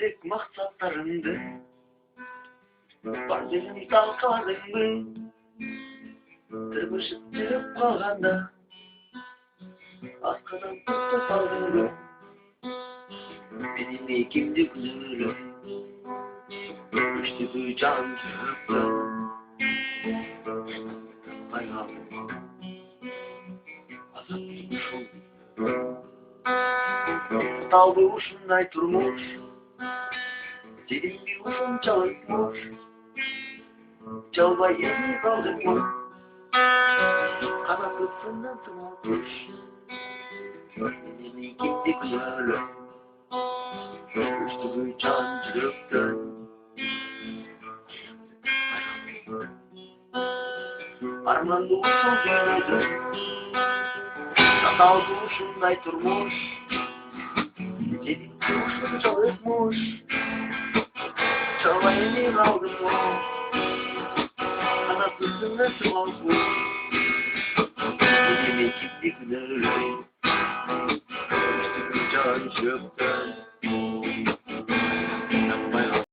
элек максаттарыңды бар жерин талкаладыңбы? Тырмышып жүрүп калганда аскадан токтоп алдыңбы? Менин экимди күнөөлөп өчтүбү жан жүрөктөн Талбы ушундай турмуш, сенинби ушунчалык муш, жалбай эми калдыңбы? Канаты сындан сынал туш, менин экимди күнөөлөп өчтүбү жан жүрөктөн арманды ушул дүйнөдөн Талбы ушундай турмуш, сенинби ушунчалык муш, жалбай эми калдыңбы? Канаты сындан сынал туш, менин экимди күнөөлөп өчтүбү жан жүрөктөн